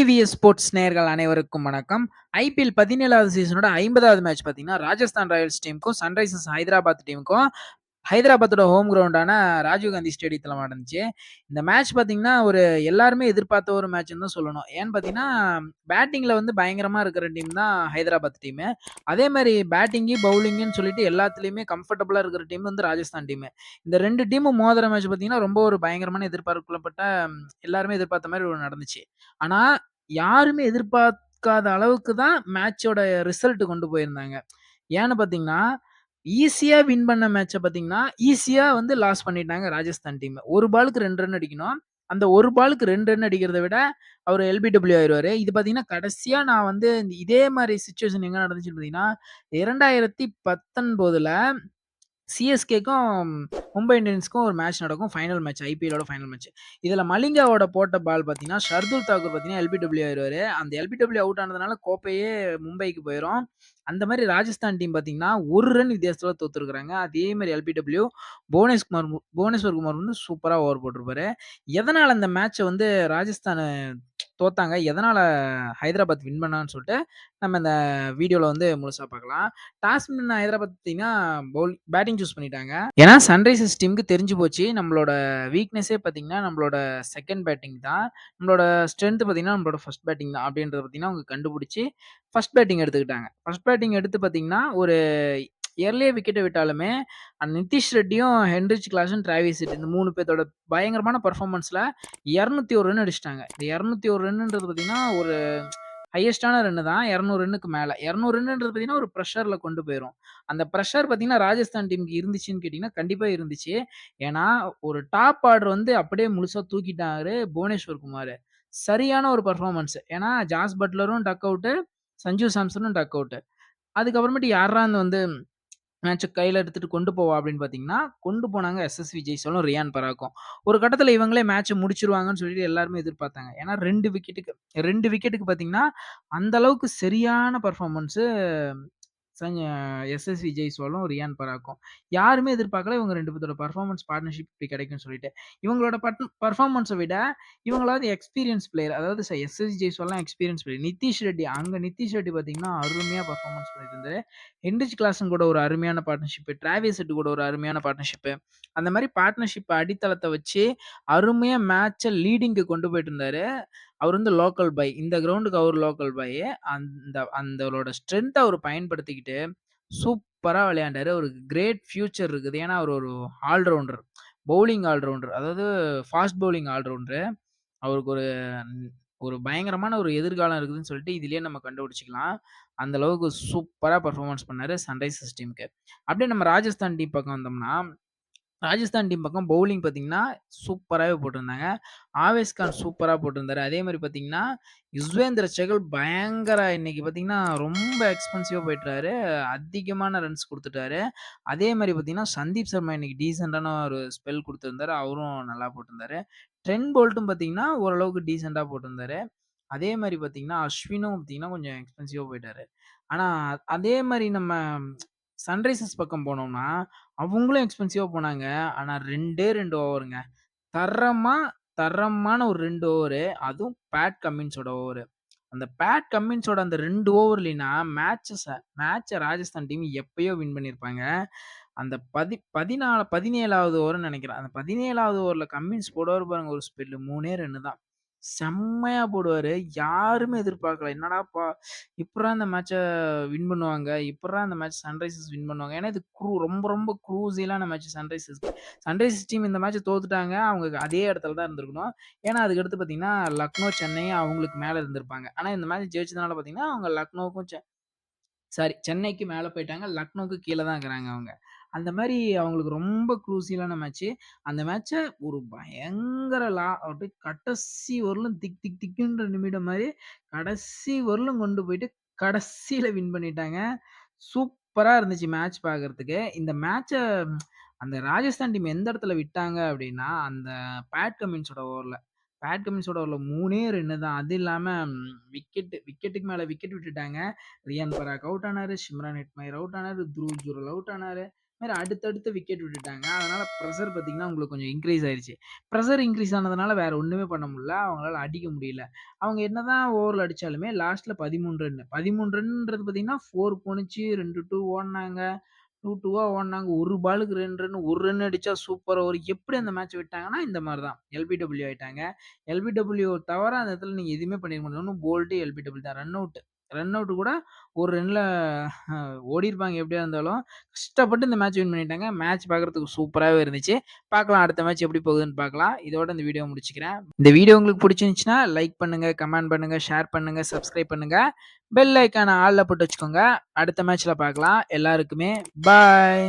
TVS sports நேயர்கள் அனைவருக்கும் வணக்கம். ஐபிஎல் 17வது சீசனோட 50வது மேட்ச் பார்த்தீங்கன்னா, ராஜஸ்தான் ராயல்ஸ் டீமுக்கும், சன்ரைசர்ஸ் ஹைதராபாத் டீமுக்கும் ஹைதராபாத்தோட ஹோம் கிரவுண்டான ராஜீவ் காந்தி ஸ்டேடியத்தில நடந்துச்சு. இந்த மேட்ச் பார்த்தீங்கன்னா, எல்லாருமே எதிர்பார்த்த ஒரு மேட்ச்ன்னு தான் சொல்லணும். ஏன்னு பார்த்தீங்கன்னா, பேட்டிங்ல வந்து பயங்கரமா இருக்கிற டீம் தான் ஹைதராபாத் டீமு. அதே மாரி பேட்டிங்கு, பவுலிங்குன்னு சொல்லிட்டு எல்லாத்துலயுமே கம்ஃபர்டபுளா இருக்கிற டீம் வந்து ராஜஸ்தான் டீமு. இந்த 2 டீமும் மோதுற மேட்ச் பார்த்தீங்கன்னா, ரொம்ப ஒரு பயங்கரமான எதிர்பார்க்கப்பட்ட எல்லாருமே எதிர்பார்த்த மாரி ஒண்ணு நடந்துச்சு. ஆனா, யாருமே எதிர்பார்க்காத அளவுக்கு தான் மேட்சோட ரிசல்ட் கொண்டு போயிருந்தாங்க. ஏன்னு பார்த்தீங்கன்னா, ஈஸியா வின் பண்ண மேட்ச பார்த்தீங்கன்னா, ஈஸியா வந்து லாஸ் பண்ணிட்டாங்க ராஜஸ்தான் டீம். 1 பாலுக்கு 2 ரன் அடிக்கணும். அந்த 1 பாலுக்கு 2 ரன் அடிக்கிறத விட, அவரு எல்பிடபிள்யூ ஆயிருவாரு. இது பார்த்தீங்கன்னா, கடைசியா நான் வந்து இதே மாரி சிச்சுவேஷன் எங்க நடந்துச்சுன்னு பார்த்தீங்கன்னா, 2019ல சிஎஸ்கேக்கும், மும்பை இந்தியன்ஸ்க்கும் ஒரு மேட்ச் நடக்கும். Final match. ஐபிஎல்லோட ஃபைனல் மேட்ச். இதுல மலிங்காவோட போட்ட பால் பார்த்தீங்கன்னா, ஷர்துல் தாக்கூர் பார்த்தீங்கன்னா, எல்பிடபிள்யூ ஆயிருவாரு. அந்த எல்பிடபிள்யூ அவுட் ஆனதுனால கோப்பையே மும்பைக்கு போயிரும். அந்த மாரி ராஜஸ்தான் டீம் பார்த்தீங்கன்னா, 1 ரன் வித்தியாசத்துல தோத்துருக்காங்க. அதே மாரி எல்பிடபிள்யூ புவனேஸ்வர் குமார் வந்து சூப்பரா ஓவர் போட்டிருப்பாரு. எதனால அந்த மேட்ச வந்து ராஜஸ்தான் தோத்தாங்க? எதனால ஹைதராபாத் வின் பண்ணான்னு சொல்லிட்டு, நம்ம இந்த வீடியோல வந்து முழுசா பார்க்கலாம். டாஸ் வின் ஹைதராபாத் பார்த்தீங்கன்னா, பேட்டிங் சூஸ் பண்ணிட்டாங்க. ஏன்னா, சன்ரைசர்ஸ் டீமுக்கு தெரிஞ்சு போச்சு. நம்மளோட வீக்னஸே பார்த்தீங்கன்னா, நம்மளோட செகண்ட் பேட்டிங் தான். நம்மளோட ஸ்ட்ரென்த் பார்த்தீங்கன்னா, நம்மளோட ஃபர்ஸ்ட் பேட்டிங் தான். அப்படின்றத பார்த்தீங்கன்னா, அவங்க கண்டுபிடிச்சு ஃபர்ஸ்ட் பேட்டிங் எடுத்துக்கிட்டாங்க. ஃபர்ஸ்ட் பேட்டிங் எடுத்து பார்த்தீங்கன்னா, ஒரு எர்லியா விக்கெட்ட விட்டாலுமே, நிதிஷ் ரெட்டியும், ஹென்ரிச் கிளாஸும், டிராவிஸ் ஹெட் இந்த 3 பேத்தோட பயங்கரமான பெர்ஃபார்மன்ஸ்ல 201 ரன் அடிச்சுட்டாங்க. இந்த 201 ரன்ன்றது பார்த்தீங்கன்னா, ஒரு ஹையஸ்டான ரன்னு தான். 200 ரன்னுக்கு மேல. 200 ரன்ன்றது பார்த்தீங்கன்னா, ஒரு பிரஷர்ல கொண்டு போயிரும். அந்த பிரஷர் பார்த்தீங்கன்னா, ராஜஸ்தான் டீமுக்கு இருந்துச்சுன்னு கேட்டீங்கன்னா, கண்டிப்பா இருந்துச்சு. ஏன்னா, ஒரு டாப் ஆர்டர் வந்து அப்படியே முழுசா தூக்கிட்டாரு புவனேஸ்வர் குமார். சரியான ஒரு பெர்ஃபார்மன்ஸ். ஏன்னா, ஜாஸ் பட்லரும் டக் அவுட்டு, சஞ்சு சாம்சனும் டக் அவுட்டு. அதுக்கப்புறமேட்டு யார்ரா வந்து மேட்ச கையில எடுத்துட்டு கொண்டு போவா அப்படின்னு பார்த்தீங்கன்னா, கொண்டு போனாங்க எஸ்எஸ்வி ஜெய்ஸ்வாலும், ரியான் பராக்கும். ஒரு கட்டத்தில இவங்களே மேட்ச முடிச்சுருவாங்கன்னு சொல்லிட்டு எல்லாருமே எதிர்பார்த்தாங்க. ஏன்னா 2 விக்கெட்டுக்கு பார்த்தீங்கன்னா, அந்த அளவுக்கு சரியான பெர்ஃபார்மன்ஸு சஞ் எஸ்எஸ்வி ஜெய்ஸ்வாலும், ரியான் பராக்கும். யாருமே எதிர்பார்க்கல இவங்க 2 பேத்தோட பெர்ஃபார்மன்ஸ் பார்ட்னர்ஷிப் இப்படி கிடைக்கும்னு சொல்லிட்டு. இவங்களோட பெர்ஃபார்மன்ஸ விட இவங்களாவது எக்ஸ்பீரியன்ஸ் பிளேயர். அதாவது எஸ்எஸ்வி ஜெய்ஸ்வால்லாம் எக்ஸ்பீரியன்ஸ் பிளேயர். நிதிஷ் ரெட்டி பார்த்தீங்கன்னா, அருமையா பெர்ஃபார்மன்ஸ் பண்ணியிருந்தாரு. ஹென்ரிச் கிளாசன் கூட ஒரு அருமையான பார்ட்னர்ஷிப். டிராவிஸ் ஹெட் கூட ஒரு அருமையான பார்ட்னர்ஷிப். அந்த மாரி பார்ட்னர்ஷிப் அடித்தளத்த வச்சு அருமையா மேட்ச லீடிங்க்கு கொண்டு போயிட்டு இருந்தாரு. அவரு வந்து லோக்கல் பாய். இந்த கிரவுண்டுக்கு அவரு லோக்கல் பாய். அந்தளோட ஸ்ட்ரென்த்த அவரு பயன்படுத்திக்கிட்டு சூப்பரா விளையாண்டாரு. ஒரு கிரேட் ஃபியூச்சர் இருக்குது. ஏன்னா, அவரு ஒரு ஆல்ரவுண்டர். Bowling allrounder. அதாவது ஃபாஸ்ட் பவுலிங் ஆல்ரவுண்டரு. அவருக்கு ஒரு பயங்கரமான ஒரு எதிர்காலம் இருக்குதுன்னு சொல்லிட்டு இதிலேயே நம்ம கண்டுபிடிச்சுக்கலாம். அந்த அளவுக்கு சூப்பரா பெர்ஃபார்மன்ஸ் பண்ணாரு சன்ரைசர்ஸ் டீமுக்கு. அப்படியே நம்ம ராஜஸ்தான் டீம் பக்கம் வந்தோம்னா, ராஜஸ்தான் டீம் பக்கம் பவுலிங் பார்த்தீங்கன்னா, சூப்பராவே போட்டிருந்தாங்க. ஆவேஸ் கான் சூப்பரா போட்டிருந்தாரு. அதே மாரி பார்த்தீங்கன்னா, யுஸ்வேந்திர சகல் பயங்கர இன்னைக்கு பார்த்தீங்கன்னா, ரொம்ப எக்ஸ்பென்சிவா போயிட்டாரு. அதிகமான ரன்ஸ் குடுத்துட்டாரு. அதே மாரி பார்த்தீங்கன்னா, சந்தீப் சர்மா இன்னைக்கு டீசென்ட்டான ஒரு ஸ்பெல் குடுத்திருந்தாரு. அவரும் நல்லா போட்டிருந்தாரு. ட்ரெண்ட் போல்ட்டும் பார்த்தீங்கன்னா, ஓரளவுக்கு டீசென்ட்டா போட்டிருந்தாரு. அதே மாரி பார்த்தீங்கன்னா, அஸ்வினும் பார்த்தீங்கன்னா, கொஞ்சம் எக்ஸ்பென்சிவா போயிட்டாரு. ஆனா, அதே மாரி நம்ம சன்ரைசர்ஸ் பக்கம் போனோம்னா, அவங்களும் எக்ஸ்பென்சிவா போனாங்க. ஆனா 2டே 2 ஓவருங்க. தரமா தரமான ஒரு 2 ஓவரு. அதுவும் பேட் கம்மின்ஸோட ஓவரு. அந்த பேட் கம்மின்ஸோட அந்த 2 ஓவர்லினா மேட்ச ராஜஸ்தான் டீம் எப்பயோ வின் பண்ணியிருப்பாங்க. அந்த 17வது ஓவர்ன்னு நெனைக்கிறேன். அந்த 17வது ஓவர்ல கம்மின்ஸ் போடுவாரு பாருங்க ஒரு ஸ்பெல்லு. 3 ரன்னு தான். செம்மையா போடுவாரு. யாருமே எதிர்பார்க்கல. என்னடாப்பா! எப்புட்றா இந்த மேட்ச வின் பண்ணுவாங்க? எப்புட்றா இந்த மேட்ச் சன்ரைசர்ஸ் வின் பண்ணுவாங்க? ஏன்னா இது ரொம்ப ரொம்ப க்ரூசியலான மேட்ச் சன்ரைசர்ஸ்க்கு. சன்ரைசர்ஸ் டீம் இந்த மேட்ச தோத்துட்டாங்க. அவங்க அதே இடத்துல தான் இருந்திருக்கணும். ஏன்னா அதுக்கடுத்து பார்த்தீங்கன்னா, லக்னோ, சென்னை அவங்களுக்கு மேல இருந்திருப்பாங்க. ஆனா இந்த மேட்ச் ஜெயிச்சதுனால பார்த்தீங்கன்னா, அவங்க லக்னோவுக்கும் சென்னைக்கு மேல போயிட்டாங்க. லக்னோவுக்கு கீழ தான் இருக்கிறாங்க அவங்க. அந்த மாரி அவங்களுக்கு ரொம்ப க்ரூசியலான மேட்ச்சு. அந்த மேட்ச ஒரு பயங்கர அப்படியே கடைசி வரலும் திக் திக் திக்குன்ற நிமிடம் மாரி கடைசி வரலும் கொண்டு போயிட்டு கடைசியில வின் பண்ணிட்டாங்க. சூப்பரா இருந்துச்சு மேட்ச் பார்க்கறதுக்கு. இந்த மேட்ச அந்த ராஜஸ்தான் டீம் எந்த இடத்துல விட்டாங்க அப்டின்னா, அந்த பேட் கமின்ஸோட ஓவர்ல 3 ரன்னு தான். அது இல்லாம விக்கெட்டுக்கு மேல விக்கெட் விட்டுட்டாங்க. ரியான் பராக் அவுட் ஆனாரு. ஷிம்ரான் ஹெட்மயர் அவுட் ஆனாரு. துருவ் ஜுரல் அவுட் ஆனாரு. மாரி அடுத்தடுத்து விக்கெட் விட்டுட்டாங்க. அதனால பிரஷர் பார்த்தீங்கன்னா, உங்களுக்கு கொஞ்சம் இன்கிரீஸ் ஆயிருச்சு. பிரஷர் இன்கிரீஸ் ஆனதுனால வேற ஒண்ணுமே பண்ண முடியல. அவங்களால அடிக்க முடியல. அவங்க என்னதான் ஓவர்ல அடிச்சாலுமே லாஸ்ட்ல 13 ரன். 13 ரன்ன்றது பார்த்தீங்கன்னா, 4 போணுச்சு, 2 டூ ஓடுனாங்க. 2 டூவா ஓடுனாங்க. 1 பாலுக்கு 2 ரன், 1 ரன் அடிச்சா சூப்பர் ஓவர். எப்படி அந்த மேட்ச் விட்டாங்கன்னா, இந்த மாரி தான். எல்பிடபிள்யூ ஆயிட்டாங்க. எல்பிடபிள்யூ தவிர அந்த இடத்துல நீங்க எதுவுமே பண்ணியிருக்க முடியாது. ஒண்ணும் போல்டு, எல்பிடபிள்யூ தான். Run out. ரன் அவுட் கூட ஒரு ரன்ல ஓடியிருப்பாங்க எப்படியா இருந்தாலும். கஷ்டப்பட்டு இந்த மேட்ச் வின் பண்ணிட்டாங்க. மேட்ச் பார்க்கறதுக்கு சூப்பராவே இருந்துச்சு. பார்க்கலாம் அடுத்த மேட்ச் எப்படி போகுதுன்னு பார்க்கலாம். இதோட இந்த வீடியோ முடிச்சுக்கிறேன். இந்த வீடியோ உங்களுக்கு புடிச்சிருந்துச்சுன்னா, லைக் பண்ணுங்க, கமெண்ட் பண்ணுங்க, ஷேர் பண்ணுங்க, சப்ஸ்கிரைப் பண்ணுங்க. பெல் ஐகான ஆல்ல போட்டு வச்சுக்கோங்க. அடுத்த மேட்ச்ல பார்க்கலாம். எல்லாருக்குமே பாய்.